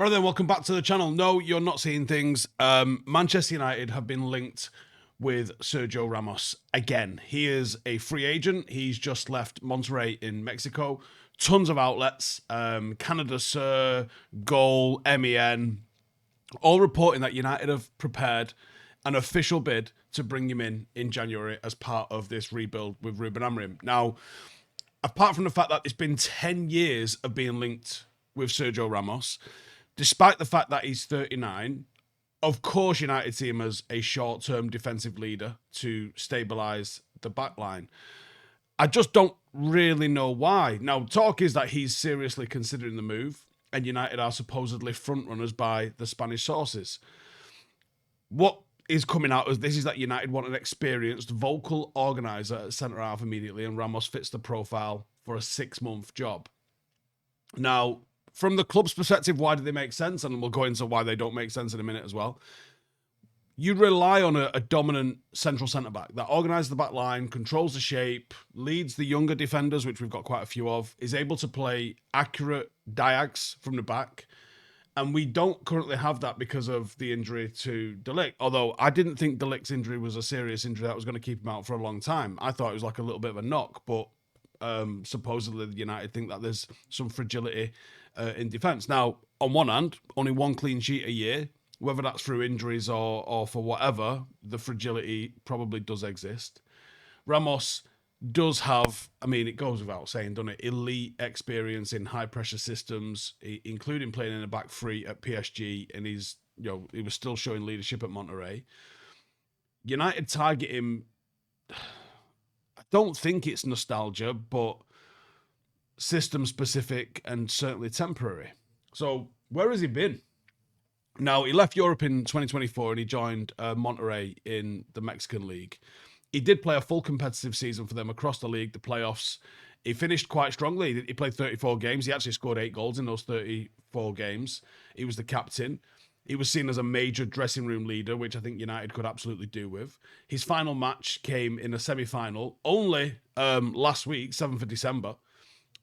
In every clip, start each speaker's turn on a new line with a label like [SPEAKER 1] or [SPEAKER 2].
[SPEAKER 1] Right then, welcome back to the channel. No, you're not seeing things. Manchester United have been linked with Sergio Ramos again. He is a free agent. He's just left Monterrey in Mexico. Tons of outlets, Canada Sir, Goal, MEN, all reporting that United have prepared an official bid to bring him in January as part of this rebuild with Ruben Amorim. Now, apart from the fact that it's been 10 years of being linked with Sergio Ramos, despite the fact that he's 39, of course United see him as a short-term defensive leader to stabilise the back line. I just don't really know why. Now, talk is that he's seriously considering the move, and United are supposedly front-runners by the Spanish sources. What is coming out as this is that United want an experienced, vocal organiser at centre-half immediately, and Ramos fits the profile for a 6-month job. Now, from the club's perspective, why do they make sense? And we'll go into why they don't make sense in a minute as well. You rely on a dominant central centre-back that organises the back line, controls the shape, leads the younger defenders, which we've got quite a few of, is able to play accurate diags from the back. And we don't currently have that because of the injury to De Ligt. Although I didn't think De Ligt's injury was a serious injury that was going to keep him out for a long time. I thought it was like a little bit of a knock, but supposedly the United think that there's some fragility in defence. Now, on one hand, only one clean sheet a year, whether that's through injuries or for whatever, the fragility probably does exist. Ramos does have, I mean, it goes without saying, doesn't it, elite experience in high-pressure systems, including playing in a back three at PSG, and he was still showing leadership at Monterrey. United target him, I don't think it's nostalgia, but system-specific and certainly temporary. So, where has he been? Now, he left Europe in 2024 and he joined Monterrey in the Mexican League. He did play a full competitive season for them across the league, the playoffs. He finished quite strongly. He played 34 games. He actually scored 8 goals in those 34 games. He was the captain. He was seen as a major dressing room leader, which I think United could absolutely do with. His final match came in a semi-final only last week, 7th of December,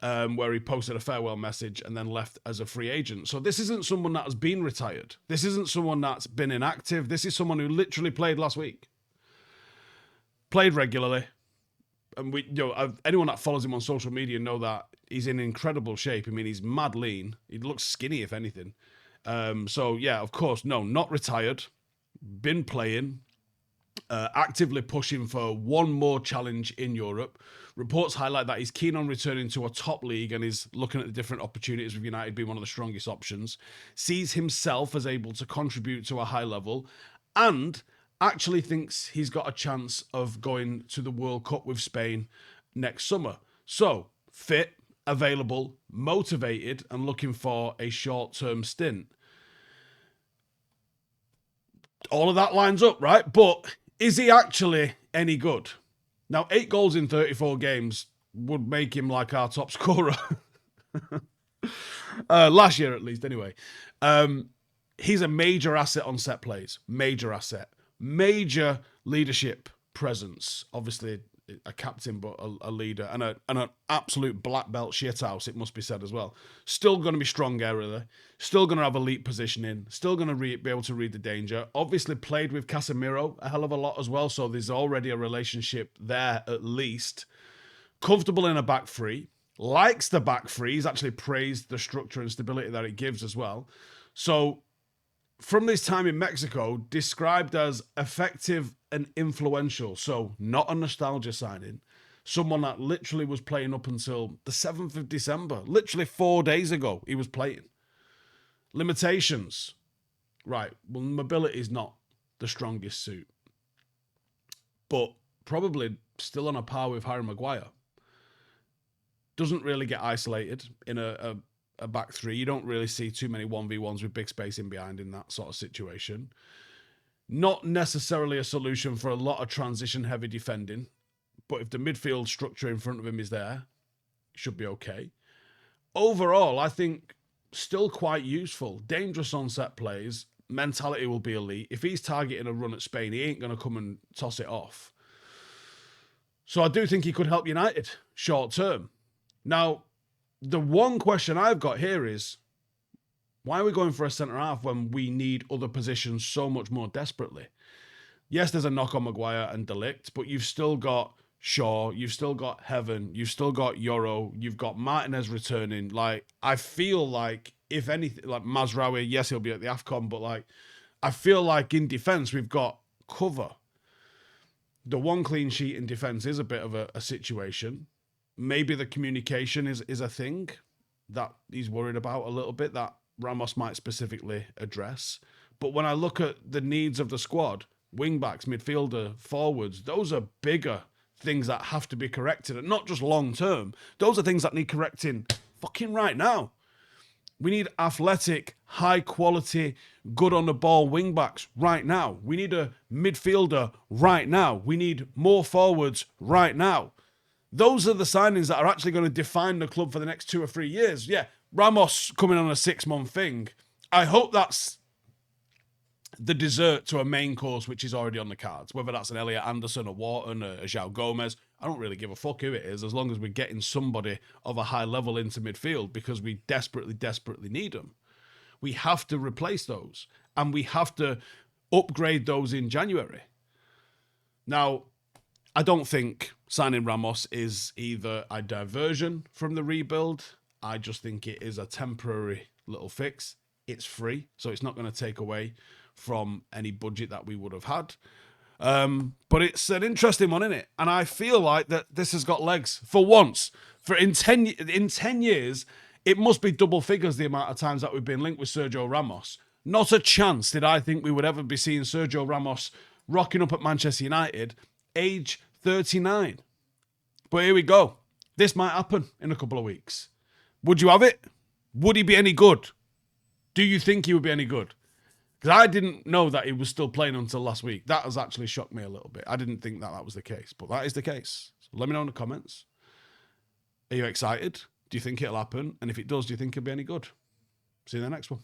[SPEAKER 1] where he posted a farewell message and then left as a free agent. So this isn't someone that has been retired. This isn't someone that's been inactive. This is someone who literally played last week. Played regularly. And anyone that follows him on social media know that he's in incredible shape. I mean, he's mad lean. He looks skinny, if anything. So, yeah, of course, no, not retired. Been playing. Actively pushing for one more challenge in Europe. Reports highlight that he's keen on returning to a top league and is looking at the different opportunities with United being one of the strongest options. Sees himself as able to contribute to a high level and actually thinks he's got a chance of going to the World Cup with Spain next summer. So, fit, available, motivated, and looking for a short-term stint. All of that lines up, right? But is he actually any good? Now, 8 goals in 34 games would make him like our top scorer. Last year, at least, anyway. He's a major asset on set plays. Major asset. Major leadership presence. Obviously, a captain, but a leader. And an absolute black belt shithouse, it must be said as well. Still going to be strong aerially. Still going to have elite positioning. Still going to be able to read the danger. Obviously, played with Casemiro a hell of a lot as well. So there's already a relationship there, at least. Comfortable in a back three. Likes the back three. He's actually praised the structure and stability that it gives as well. So, from this time in Mexico, described as effective and influential. So, not a nostalgia signing. Someone that literally was playing up until the 7th of December. Literally 4 days ago, he was playing. Limitations. Right, well, mobility is not the strongest suit. But probably still on a par with Harry Maguire. Doesn't really get isolated in a back three. You don't really see too many 1v1s with big space in behind in that sort of situation. Not necessarily a solution for a lot of transition-heavy defending, but if the midfield structure in front of him is there, it should be okay. Overall, I think still quite useful. Dangerous on set plays. Mentality will be elite. If he's targeting a run at Spain, he ain't going to come and toss it off. So I do think he could help United short term. Now, the one question I've got here is, Why are we going for a centre-half when we need other positions so much more desperately? Yes, there's a knock on Maguire and De Ligt, but you've still got Shaw, you've still got Heaven, you've still got Yoro, you've got Martinez returning. Like, I feel like, if anything, like Mazraoui, yes, he'll be at the AFCON, but like, I feel like in defence, we've got cover. The one clean sheet in defence is a bit of a situation. Maybe the communication is a thing that he's worried about a little bit, that Ramos might specifically address. But when I look at the needs of the squad, wing-backs, midfielder, forwards, those are bigger things that have to be corrected, and not just long-term. Those are things that need correcting fucking right now. We need athletic, high-quality, good-on-the-ball wing-backs right now. We need a midfielder right now. We need more forwards right now. Those are the signings that are actually going to define the club for the next 2 or 3 years. Yeah, Ramos coming on a 6-month thing. I hope that's the dessert to a main course which is already on the cards. Whether that's an Elliot Anderson, a Wharton, a João Gomez, I don't really give a fuck who it is, as long as we're getting somebody of a high level into midfield, because we desperately, desperately need them. We have to replace those, and we have to upgrade those in January. Now, I don't think signing Ramos is either a diversion from the rebuild. I just think it is a temporary little fix. It's free, so it's not going to take away from any budget that we would have had. But it's an interesting one, isn't it? And I feel like that this has got legs for once. For in 10 years, it must be double figures the amount of times that we've been linked with Sergio Ramos. Not a chance did I think we would ever be seeing Sergio Ramos rocking up at Manchester United, age 39. But here we go. This might happen in a couple of weeks. Would you have it? Would he be any good? Do you think he would be any good? Because I didn't know that he was still playing until last week. That has actually shocked me a little bit. I didn't think that was the case, but that is the case. So let me know in the comments. Are you excited? Do you think it'll happen? And if it does, do you think it'll be any good? See you in the next one.